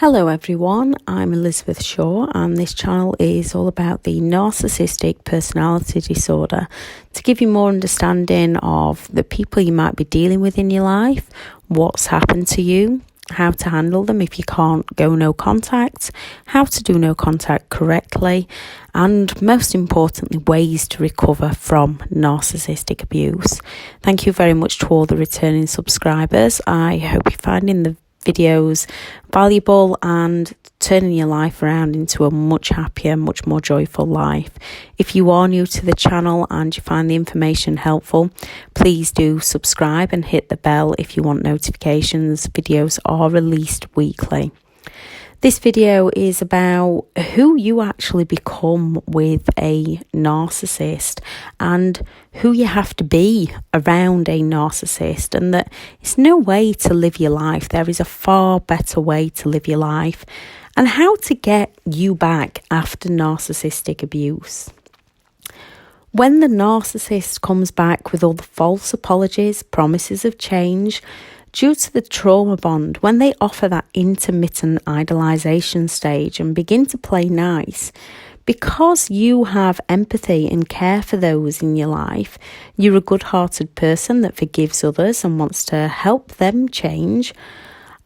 Hello everyone, I'm Elizabeth Shaw and this channel is all about the narcissistic personality disorder to give you more understanding of the people you might be dealing with in your life, what's happened to you, how to handle them if you can't go no contact, how to do no contact correctly, and most importantly, ways to recover from narcissistic abuse. Thank you very much to all the returning subscribers. I hope you're finding the videos valuable and turning your life around into a much happier, much more joyful life. If you are new to the channel and you find the information helpful, please do subscribe and hit the bell if you want notifications. Videos are released weekly. This video is about who you actually become with a narcissist and who you have to be around a narcissist, and that it's no way to live your life. There is a far better way to live your life, and how to get you back after narcissistic abuse. When the narcissist comes back with all the false apologies, promises of change, due to the trauma bond, when they offer that intermittent idolization stage and begin to play nice, because you have empathy and care for those in your life, you're a good-hearted person that forgives others and wants to help them change.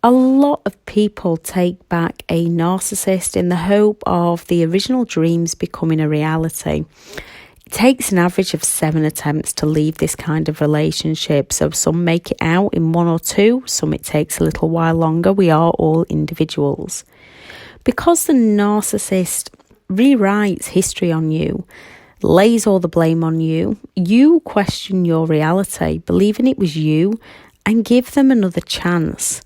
A lot of people take back a narcissist in the hope of the original dreams becoming a reality. It takes an average of 7 attempts to leave this kind of relationship, so some make it out in 1 or 2, some it takes a little while longer. We are all individuals. Because the narcissist rewrites history on you, lays all the blame on you, you question your reality, believing it was you, and give them another chance.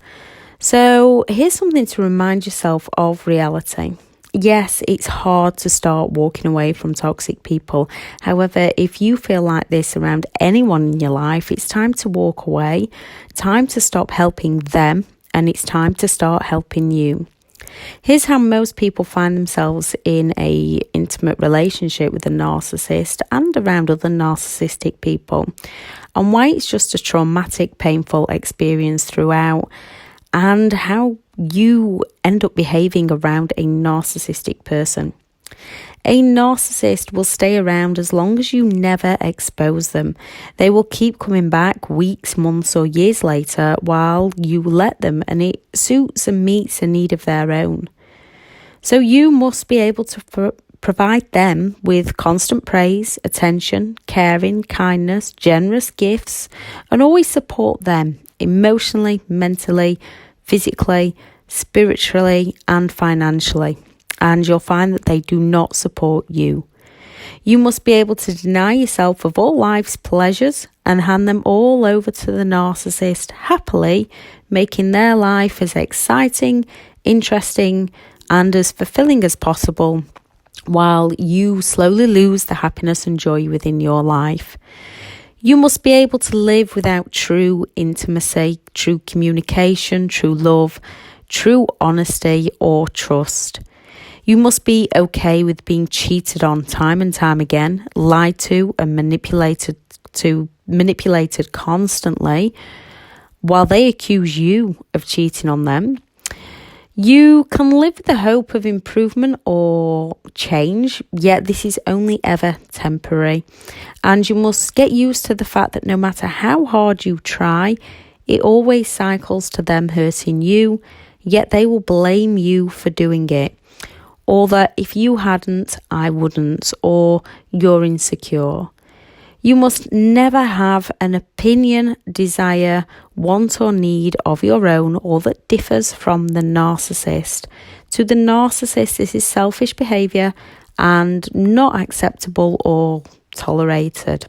So here's something to remind yourself of reality. Yes, it's hard to start walking away from toxic people. However, if you feel like this around anyone in your life, it's time to walk away, time to stop helping them, and it's time to start helping you. Here's how most people find themselves in an intimate relationship with a narcissist and around other narcissistic people, and why it's just a traumatic, painful experience throughout, and how you end up behaving around a narcissistic person. A narcissist will stay around as long as you never expose them. They will keep coming back weeks, months or years later while you let them, and it suits and meets a need of their own. So you must be able to provide them with constant praise, attention, caring, kindness, generous gifts, and always support them emotionally, mentally, physically, spiritually and financially, and you'll find that they do not support you. You must be able to deny yourself of all life's pleasures and hand them all over to the narcissist happily, making their life as exciting, interesting and as fulfilling as possible, while you slowly lose the happiness and joy within your life. You must be able to live without true intimacy, true communication, true love, true honesty or trust. You must be okay with being cheated on time and time again, lied to and manipulated constantly while they accuse you of cheating on them. You can live with the hope of improvement or change, yet this is only ever temporary. And you must get used to the fact that no matter how hard you try, it always cycles to them hurting you, yet they will blame you for doing it. Or that if you hadn't, I wouldn't, or you're insecure. You must never have an opinion, desire, want or need of your own or that differs from the narcissist. To the narcissist, this is selfish behaviour and not acceptable or tolerated.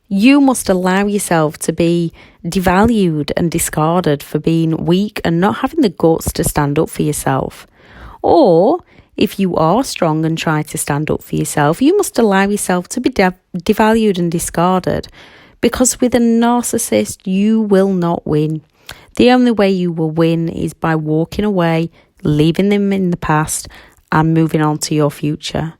You must allow yourself to be devalued and discarded for being weak and not having the guts to stand up for yourself. Or if you are strong and try to stand up for yourself, you must allow yourself to be devalued and discarded, because with a narcissist, you will not win. The only way you will win is by walking away, leaving them in the past and moving on to your future.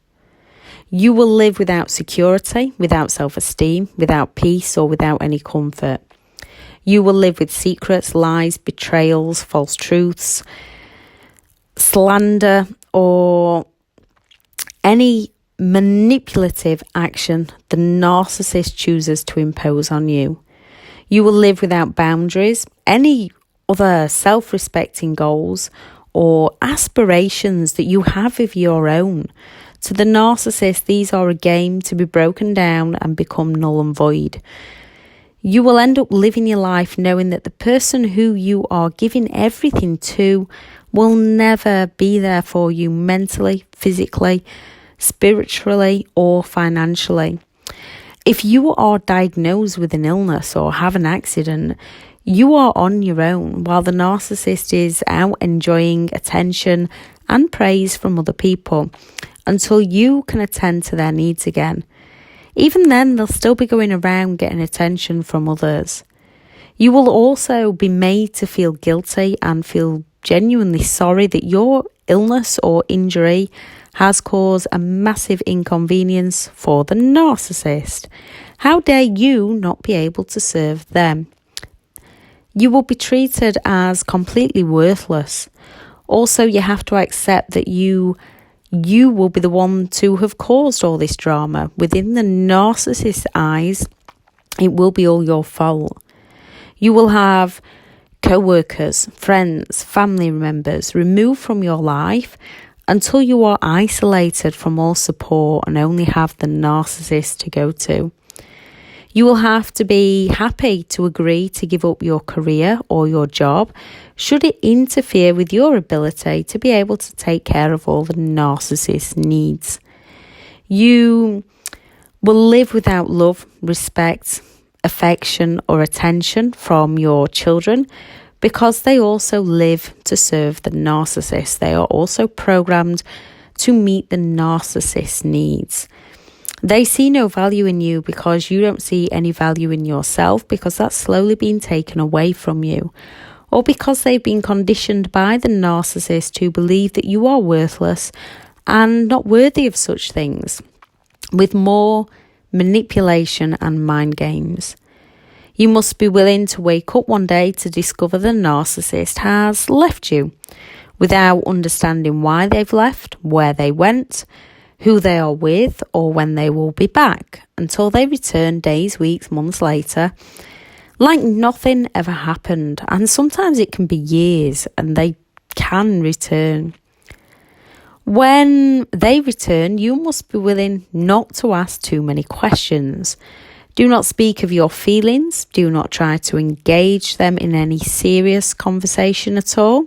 You will live without security, without self-esteem, without peace or without any comfort. You will live with secrets, lies, betrayals, false truths, slander, or any manipulative action the narcissist chooses to impose on you. You will live without boundaries, any other self-respecting goals or aspirations that you have of your own. To the narcissist, these are a game to be broken down and become null and void. You will end up living your life knowing that the person who you are giving everything to will never be there for you mentally, physically, spiritually, or financially. If you are diagnosed with an illness or have an accident, you are on your own while the narcissist is out enjoying attention and praise from other people until you can attend to their needs again. Even then, they'll still be going around getting attention from others. You will also be made to feel guilty and feel genuinely sorry that your illness or injury has caused a massive inconvenience for the narcissist. How dare you not be able to serve them? You will be treated as completely worthless. Also, you have to accept that you will be the one to have caused all this drama. Within the narcissist's eyes, it will be all your fault. You will have co-workers, friends, family members removed from your life until you are isolated from all support and only have the narcissist to go to. You will have to be happy to agree to give up your career or your job should it interfere with your ability to be able to take care of all the narcissist's needs. You will live without love, respect, affection, or attention from your children because they also live to serve the narcissist. They are also programmed to meet the narcissist's needs. They see no value in you because you don't see any value in yourself because that's slowly being taken away from you, or because they've been conditioned by the narcissist to believe that you are worthless and not worthy of such things, with more manipulation and mind games. You must be willing to wake up one day to discover the narcissist has left you without understanding why they've left, where they went, who they are with, or when they will be back, until they return days, weeks, months later, like nothing ever happened. And sometimes it can be years and they can return. When they return, you must be willing not to ask too many questions. Do not speak of your feelings. Do not try to engage them in any serious conversation at all.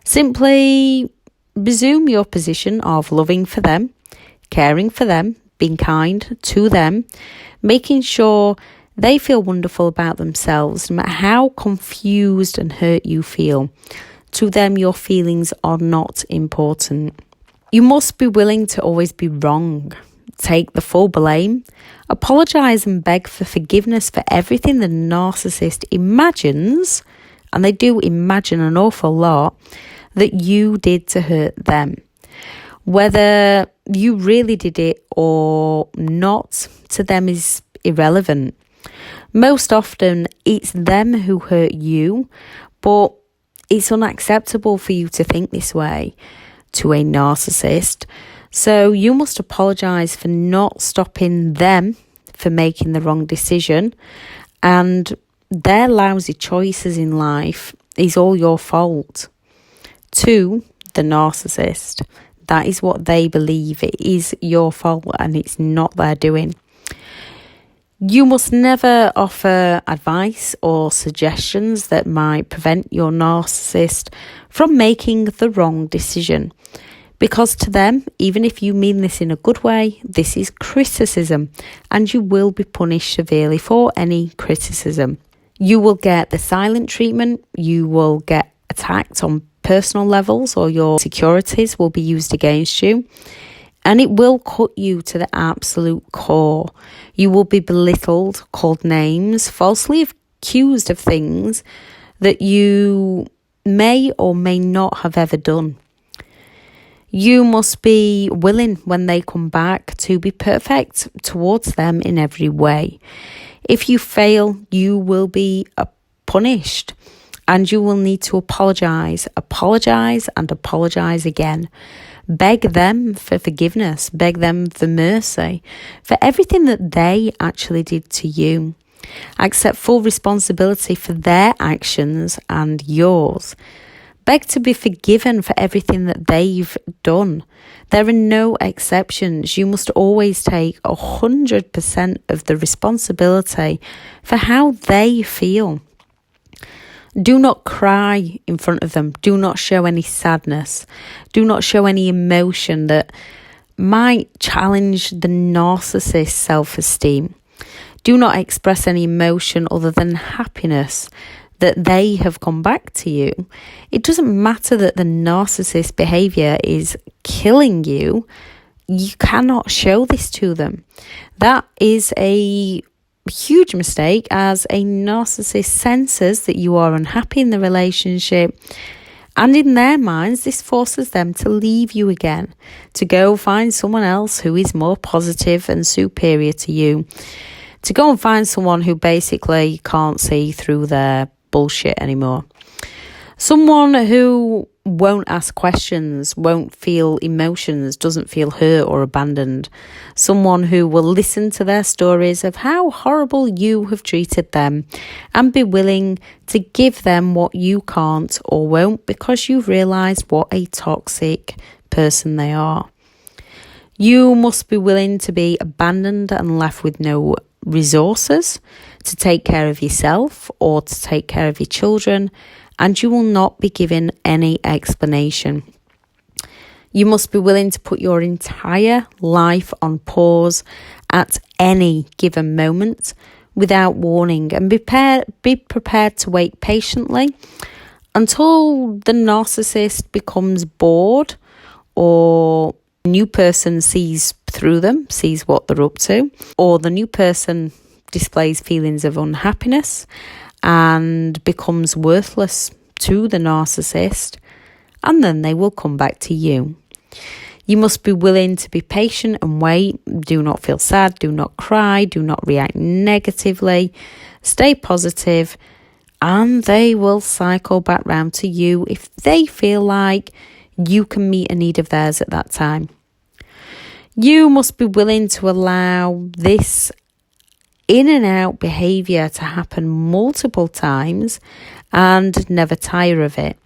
Simply resume your position of loving for them, caring for them, being kind to them, making sure they feel wonderful about themselves, no matter how confused and hurt you feel. To them, your feelings are not important. You must be willing to always be wrong. Take the full blame. Apologise and beg for forgiveness for everything the narcissist imagines, and they do imagine an awful lot, that you did to hurt them. Whether you really did it or not, to them is irrelevant. Most often, it's them who hurt you, but it's unacceptable for you to think this way to a narcissist. So you must apologise for not stopping them for making the wrong decision, and their lousy choices in life is all your fault. To the narcissist, that is what they believe. It is your fault and it's not their doing. You must never offer advice or suggestions that might prevent your narcissist from making the wrong decision. Because to them, even if you mean this in a good way, this is criticism and you will be punished severely for any criticism. You will get the silent treatment, you will get attacked on personal levels, or your securities will be used against you, and it will cut you to the absolute core. You will be belittled, called names, falsely accused of things that you may or may not have ever done. You must be willing when they come back to be perfect towards them in every way. If you fail, you will be punished. And you will need to apologise and apologise again. Beg them for forgiveness, beg them for mercy, for everything that they actually did to you. Accept full responsibility for their actions and yours. Beg to be forgiven for everything that they've done. There are no exceptions. You must always take 100% of the responsibility for how they feel. Do not cry in front of them. Do not show any sadness. Do not show any emotion that might challenge the narcissist's self-esteem. Do not express any emotion other than happiness that they have come back to you. It doesn't matter that the narcissist behaviour is killing you. You cannot show this to them. That is a huge mistake, as a narcissist senses that you are unhappy in the relationship, and in their minds this forces them to leave you again, to go find someone else who is more positive and superior to you, to go and find someone who basically can't see through their bullshit anymore. Someone who won't ask questions, won't feel emotions, doesn't feel hurt or abandoned. Someone who will listen to their stories of how horrible you have treated them and be willing to give them what you can't or won't, because you've realised what a toxic person they are. You must be willing to be abandoned and left with no resources to take care of yourself or to take care of your children, and you will not be given any explanation. You must be willing to put your entire life on pause at any given moment without warning, and be prepared to wait patiently until the narcissist becomes bored or a new person sees through them, sees what they're up to, or the new person displays feelings of unhappiness and becomes worthless to the narcissist, and then they will come back to you. You must be willing to be patient and wait. Do not feel sad, do not cry, do not react negatively. Stay positive, and they will cycle back round to you if they feel like you can meet a need of theirs at that time. You must be willing to allow this in and out behaviour to happen multiple times and never tire of it.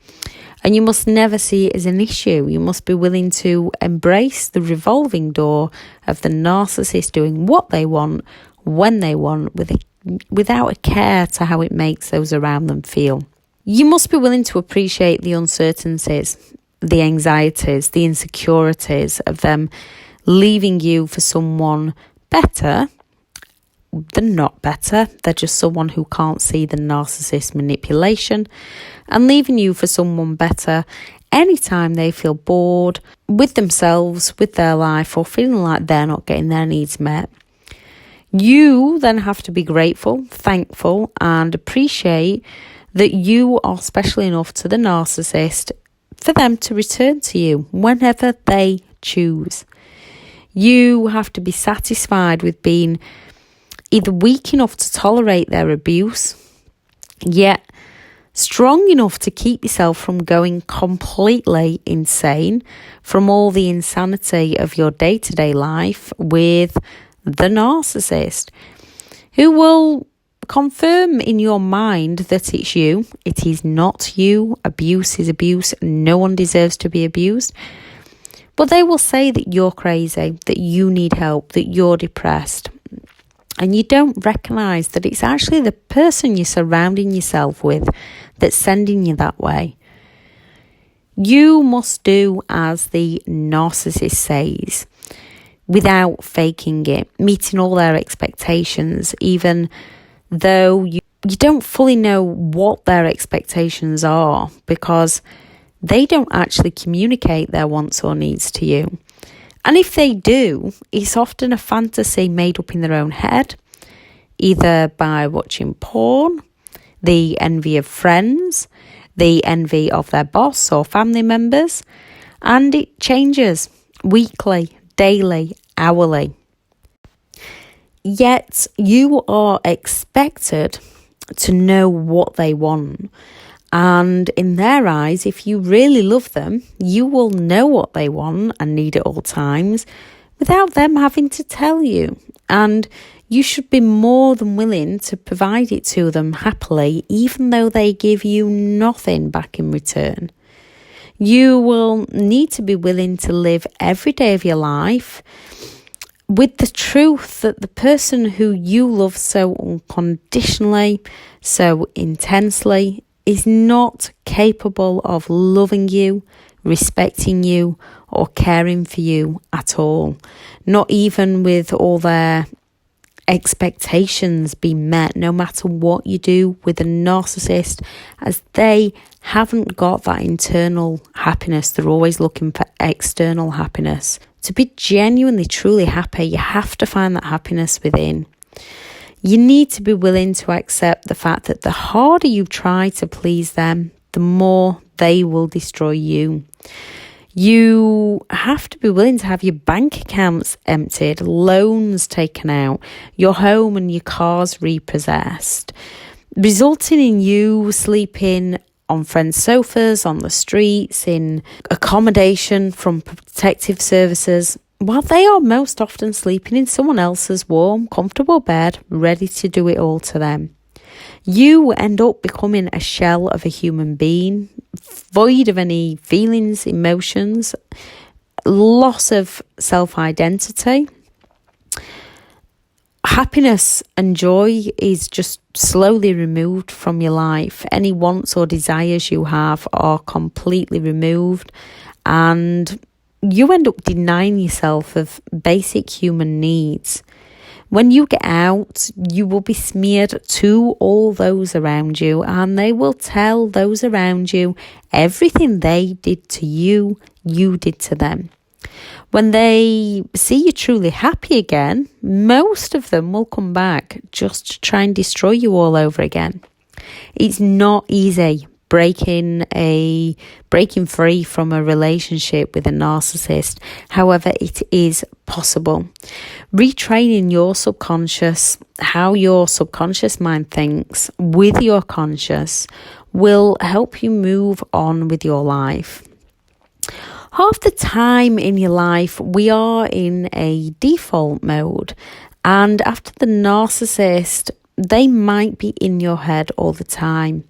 And you must never see it as an issue. You must be willing to embrace the revolving door of the narcissist doing what they want, when they want, without a care to how it makes those around them feel. You must be willing to appreciate the uncertainties, the anxieties, the insecurities of them leaving you for someone better. They're not better. They're just someone who can't see the narcissist manipulation, and leaving you for someone better anytime they feel bored with themselves, with their life, or feeling like they're not getting their needs met. You then have to be grateful, thankful, and appreciate that you are special enough to the narcissist for them to return to you whenever they choose. You have to be satisfied with being either weak enough to tolerate their abuse, yet strong enough to keep yourself from going completely insane from all the insanity of your day-to-day life with the narcissist, who will confirm in your mind that it's you. It is not you. Abuse is abuse. No one deserves to be abused. But they will say that you're crazy, that you need help, that you're depressed. And you don't recognise that it's actually the person you're surrounding yourself with that's sending you that way. You must do as the narcissist says, without faking it, meeting all their expectations, even though you don't fully know what their expectations are, because they don't actually communicate their wants or needs to you. And if they do, it's often a fantasy made up in their own head, either by watching porn, the envy of friends, the envy of their boss or family members, and it changes weekly, daily, hourly. Yet you are expected to know what they want And in their eyes, if you really love them, you will know what they want and need at all times without them having to tell you. And you should be more than willing to provide it to them happily, even though they give you nothing back in return. You will need to be willing to live every day of your life with the truth that the person who you love so unconditionally, so intensely, is not capable of loving you, respecting you, or caring for you at all. Not even with all their expectations being met, no matter what you do with a narcissist, as they haven't got that internal happiness. They're always looking for external happiness. To be genuinely, truly happy, you have to find that happiness within. You need to be willing to accept the fact that the harder you try to please them, the more they will destroy you. You have to be willing to have your bank accounts emptied, loans taken out, your home and your cars repossessed, resulting in you sleeping on friends' sofas, on the streets, in accommodation from protective services, while they are most often sleeping in someone else's warm, comfortable bed, ready to do it all to them. You end up becoming a shell of a human being, void of any feelings, emotions, loss of self-identity. Happiness and joy is just slowly removed from your life. Any wants or desires you have are completely removed, and you end up denying yourself of basic human needs. When you get out, you will be smeared to all those around you, and they will tell those around you everything they did to you, you did to them. When they see you truly happy again, most of them will come back just to try and destroy you all over again. It's not easy breaking free from a relationship with a narcissist. However, it is possible. Retraining your subconscious, how your subconscious mind thinks, with your conscious will help you move on with your life. Half the time in your life, we are in a default mode, and after the narcissist, they might be in your head all the time.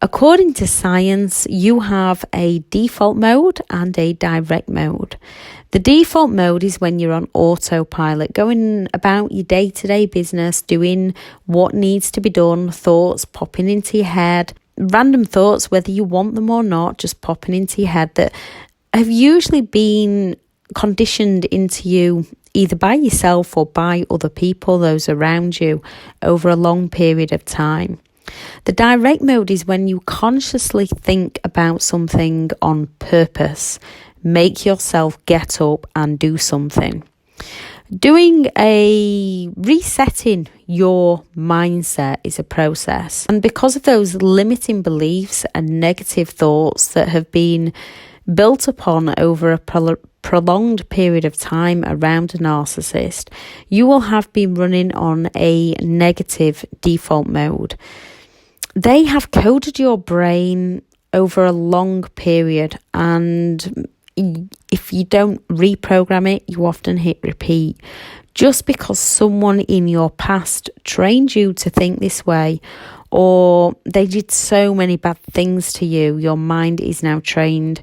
According to science, you have a default mode and a direct mode. The default mode is when you're on autopilot, going about your day-to-day business, doing what needs to be done, thoughts popping into your head, random thoughts, whether you want them or not, just popping into your head that have usually been conditioned into you either by yourself or by other people, those around you, over a long period of time. The direct mode is when you consciously think about something on purpose, make yourself get up and do something. Resetting your mindset is a process. And because of those limiting beliefs and negative thoughts that have been built upon over a prolonged period of time around a narcissist, you will have been running on a negative default mode. They have coded your brain over a long period, and if you don't reprogram it, you often hit repeat. Just because someone in your past trained you to think this way, or they did so many bad things to you, your mind is now trained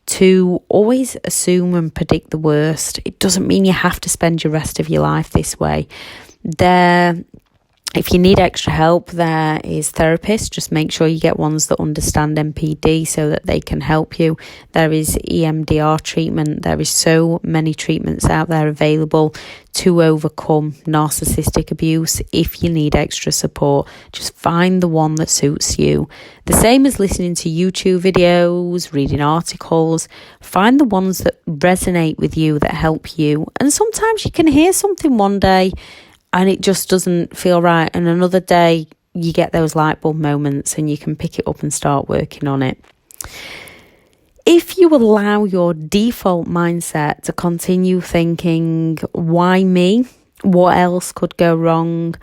to always assume and predict the worst. It doesn't mean you have to spend your rest of your life this way. If you need extra help, there is therapists. Just make sure you get ones that understand NPD so that they can help you. There is EMDR treatment. There is so many treatments out there available to overcome narcissistic abuse. If you need extra support, just find the one that suits you. The same as listening to YouTube videos, reading articles. Find the ones that resonate with you, that help you. And sometimes you can hear something one day and it just doesn't feel right. And another day, you get those light bulb moments and you can pick it up and start working on it. If you allow your default mindset to continue thinking, why me? What else could go wrong?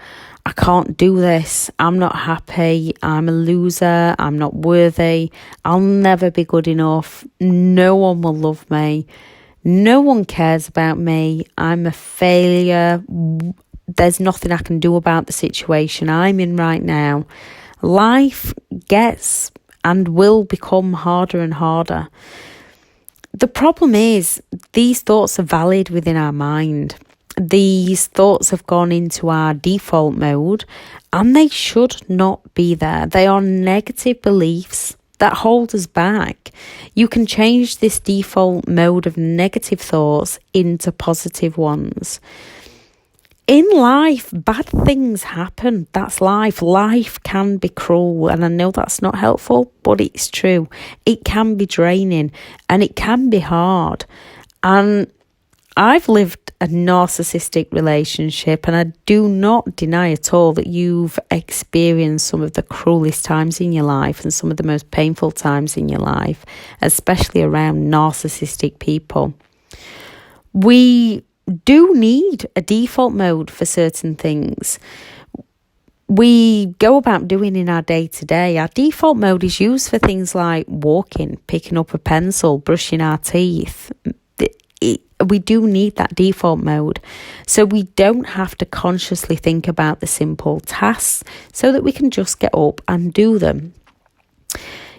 I can't do this, I'm not happy, I'm a loser, I'm not worthy, I'll never be good enough, no one will love me, no one cares about me, I'm a failure, there's nothing I can do about the situation I'm in right now. Life gets and will become harder and harder. The problem is, these thoughts are valid within our mind. These thoughts have gone into our default mode and they should not be there. They are negative beliefs that hold us back. You can change this default mode of negative thoughts into positive ones. In life, bad things happen. That's life. Life can be cruel, and I know that's not helpful, but it's true. It can be draining and it can be hard. And I've lived a narcissistic relationship, and I do not deny at all that you've experienced some of the cruelest times in your life and some of the most painful times in your life, especially around narcissistic people. We do need a default mode for certain things. We go about doing in our day-to-day. Our default mode is used for things like walking, picking up a pencil, brushing our teeth. We do need that default mode, so we don't have to consciously think about the simple tasks, so that we can just get up and do them.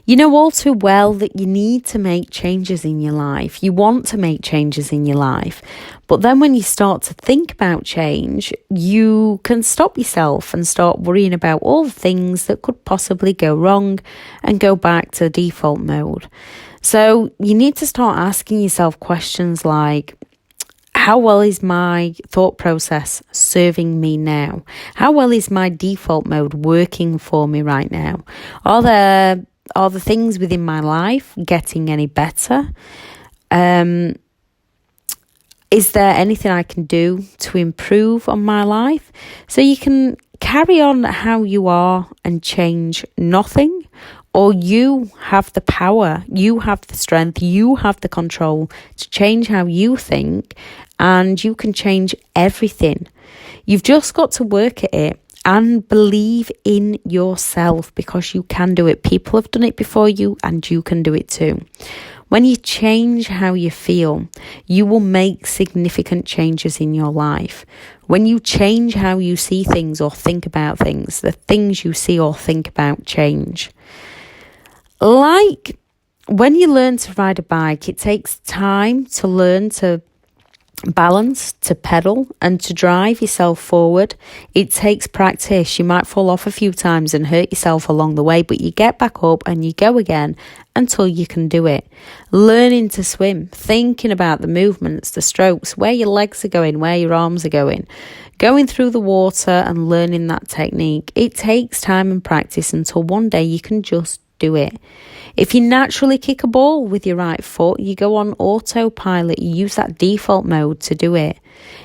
You know all too well that you need to make changes in your life. You want to make changes in your life. But then when you start to think about change, you can stop yourself and start worrying about all the things that could possibly go wrong and go back to default mode. So you need to start asking yourself questions like, how well is my thought process serving me now? How well is my default mode working for me right now? Are the things within my life getting any better? Is there anything I can do to improve on my life? So you can carry on how you are and change nothing, or you have the power, you have the strength, you have the control to change how you think, and you can change everything. You've just got to work at it and believe in yourself, because you can do it. People have done it before you, and you can do it too. When you change how you feel, you will make significant changes in your life. When you change how you see things or think about things, the things you see or think about change. Like when you learn to ride a bike, it takes time to learn to balance, to pedal, and to drive yourself forward. It takes practice. You might fall off a few times and hurt yourself along the way, but you get back up and you go again until you can do it. Learning to swim, thinking about the movements, the strokes, where your legs are going, where your arms are going through the water and learning that technique. It takes time and practice until one day you can just do it. If you naturally kick a ball with your right foot, you go on autopilot, you use that default mode to do it.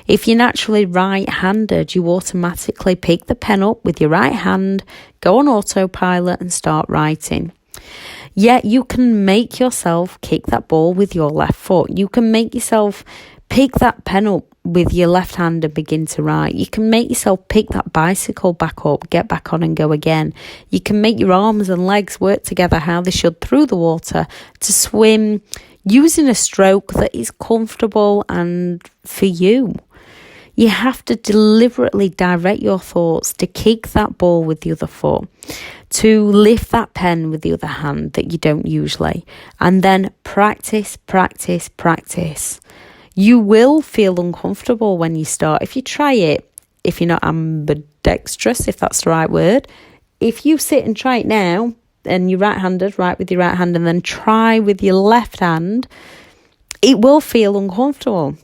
If you're naturally right-handed, you automatically pick the pen up with your right hand, go on autopilot and start writing. Yet you can make yourself kick that ball with your left foot. You can make yourself pick that pen up with your left hand and begin to write. You can make yourself pick that bicycle back up, get back on and go again. You can make your arms and legs work together how they should through the water to swim using a stroke that is comfortable and for you. You have to deliberately direct your thoughts to kick that ball with the other foot, to lift that pen with the other hand that you don't usually, and then practice. You will feel uncomfortable when you start. If you try it, if you're not ambidextrous, if that's the right word, if you sit and try it now and you're right-handed, write with your right hand and then try with your left hand, it will feel uncomfortable.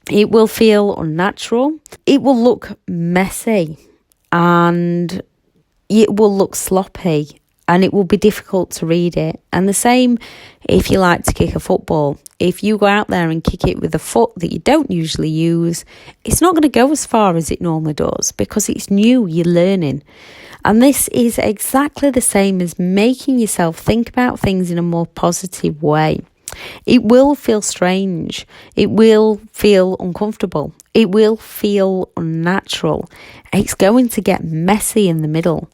It will feel unnatural. It will look messy and it will look sloppy and it will be difficult to read it. And the same if you like to kick a football. If you go out there and kick it with a foot that you don't usually use, it's not going to go as far as it normally does because it's new, you're learning. And this is exactly the same as making yourself think about things in a more positive way. It will feel strange. It will feel uncomfortable. It will feel unnatural. It's going to get messy in the middle.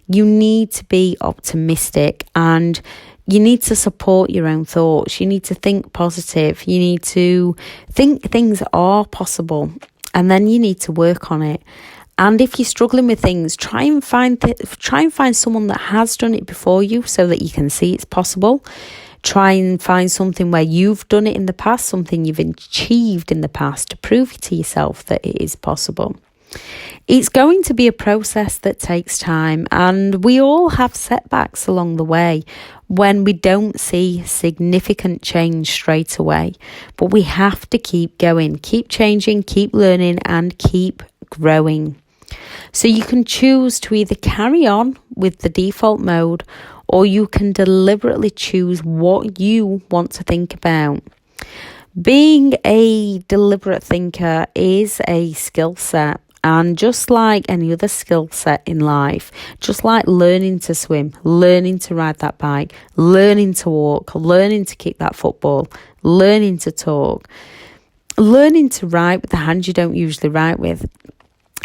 You need to be optimistic, and you need to support your own thoughts. You need to think positive. You need to think things are possible, and then you need to work on it. And if you're struggling with things, try and find someone that has done it before you so that you can see it's possible. Try and find something where you've done it in the past, something you've achieved in the past, to prove to yourself that it is possible. It's going to be a process that takes time, and we all have setbacks along the way when we don't see significant change straight away. But we have to keep going, keep changing, keep learning, and keep growing. So you can choose to either carry on with the default mode, or you can deliberately choose what you want to think about. Being a deliberate thinker is a skill set. And just like any other skill set in life, just like learning to swim, learning to ride that bike, learning to walk, learning to kick that football, learning to talk, learning to write with the hand you don't usually write with,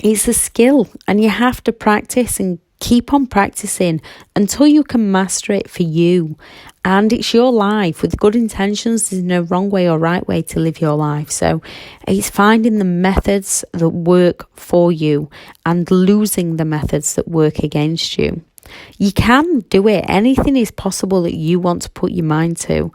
it's a skill, and you have to practice and keep on practicing until you can master it for you. And it's your life. With good intentions, there's no wrong way or right way to live your life. So it's finding the methods that work for you and losing the methods that work against you. You can do it. Anything is possible that you want to put your mind to.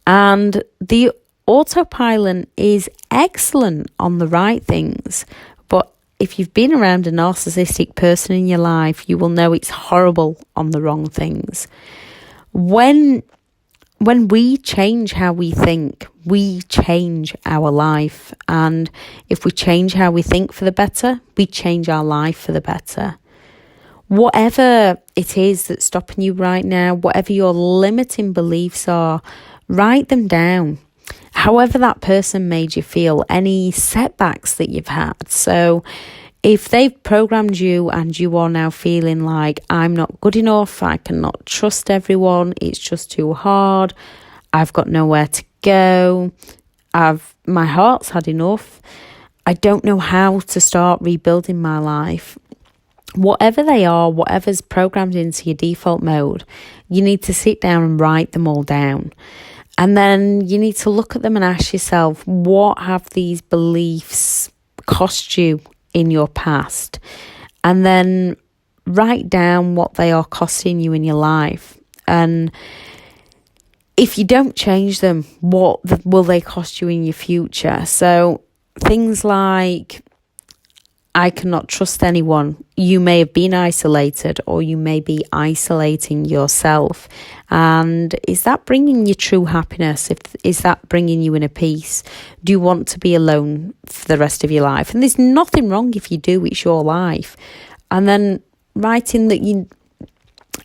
And the autopilot is excellent on the right things. But if you've been around a narcissistic person in your life, you will know it's horrible on the wrong things. When we change how we think, we change our life. And if we change how we think for the better, we change our life for the better. Whatever it is that's stopping you right now, whatever your limiting beliefs are, write them down. However that person made you feel, any setbacks that you've had. So if they've programmed you and you are now feeling like, I'm not good enough, I cannot trust everyone, it's just too hard, I've got nowhere to go, my heart's had enough, I don't know how to start rebuilding my life. Whatever they are, whatever's programmed into your default mode, you need to sit down and write them all down. And then you need to look at them and ask yourself, what have these beliefs cost you in your past? And then write down what they are costing you in your life. And if you don't change them, what will they cost you in your future? So things like, I cannot trust anyone. You may have been isolated, or you may be isolating yourself. And is that bringing you true happiness? Is that bringing you inner peace? Do you want to be alone for the rest of your life? And there's nothing wrong if you do, it's your life. And then writing that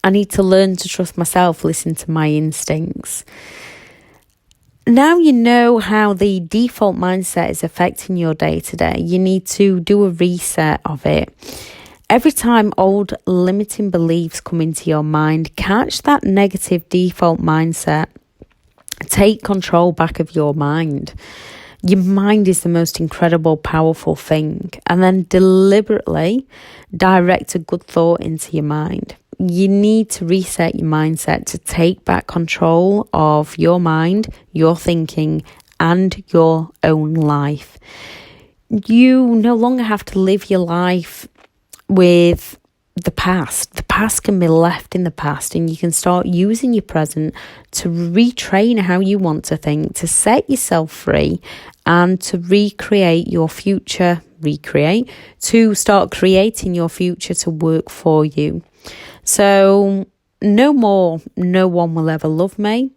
I need to learn to trust myself, listen to my instincts. Now you know how the default mindset is affecting your day-to-day. You need to do a reset of it. Every time old limiting beliefs come into your mind, catch that negative default mindset. Take control back of your mind. Your mind is the most incredible, powerful thing. And then deliberately direct a good thought into your mind. You need to reset your mindset to take back control of your mind, your thinking, and your own life. You no longer have to live your life with the past. The past can be left in the past, and you can start using your present to retrain how you want to think, to set yourself free, and to recreate your future, to start creating your future to work for you. So no more, no one will ever love me.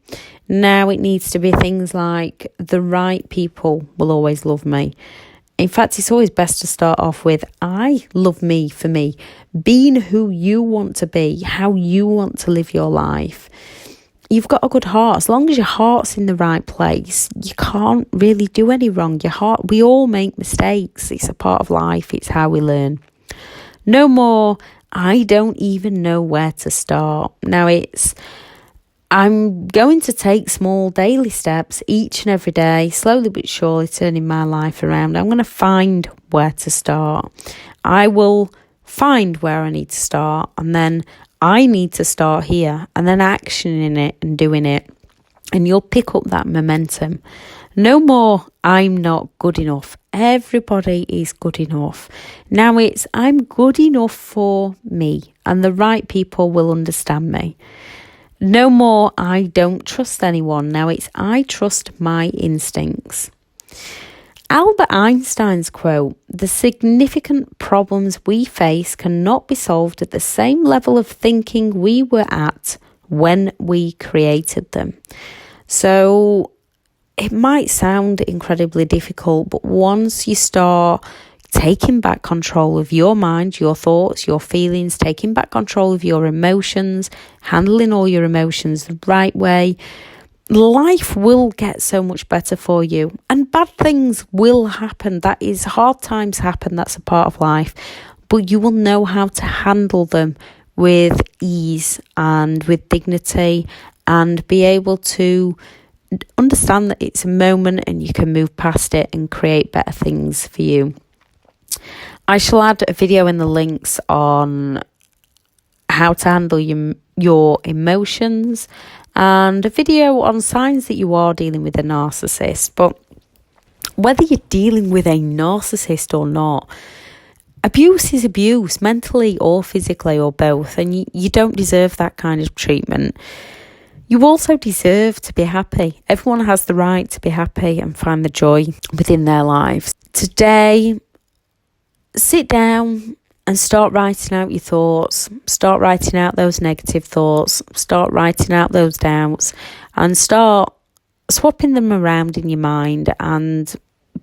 Now it needs to be things like, the right people will always love me. In fact, it's always best to start off with, I love me for me. Being who you want to be, how you want to live your life. You've got a good heart. As long as your heart's in the right place, you can't really do any wrong. We all make mistakes. It's a part of life. It's how we learn. No more, I don't even know where to start. Now I'm going to take small daily steps each and every day, slowly but surely turning my life around. I'm going to find where to start. I will find where I need to start, and then I need to start here, and then actioning it and doing it. And you'll pick up that momentum. No more, I'm not good enough. Everybody is good enough. Now it's, I'm good enough for me, and the right people will understand me. No more, I don't trust anyone. Now it's, I trust my instincts. Albert Einstein's quote, "The significant problems we face cannot be solved at the same level of thinking we were at when we created them." So it might sound incredibly difficult, but once you start taking back control of your mind, your thoughts, your feelings, taking back control of your emotions, handling all your emotions the right way, life will get so much better for you. And bad things will happen. That is, hard times happen. That's a part of life. But you will know how to handle them with ease and with dignity, and be able to understand that it's a moment and you can move past it and create better things for you. I shall add a video in the links on how to handle your emotions, and a video on signs that you are dealing with a narcissist. But whether you're dealing with a narcissist or not, abuse is abuse, mentally or physically or both, and you don't deserve that kind of treatment. You also deserve to be happy. Everyone has the right to be happy and find the joy within their lives. Today, sit down and start writing out your thoughts. Start writing out those negative thoughts. Start writing out those doubts, and start swapping them around in your mind. And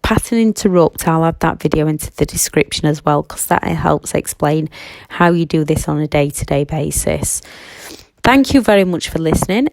pattern interrupt, I'll add that video into the description as well, because that helps explain how you do this on a day-to-day basis. Thank you very much for listening.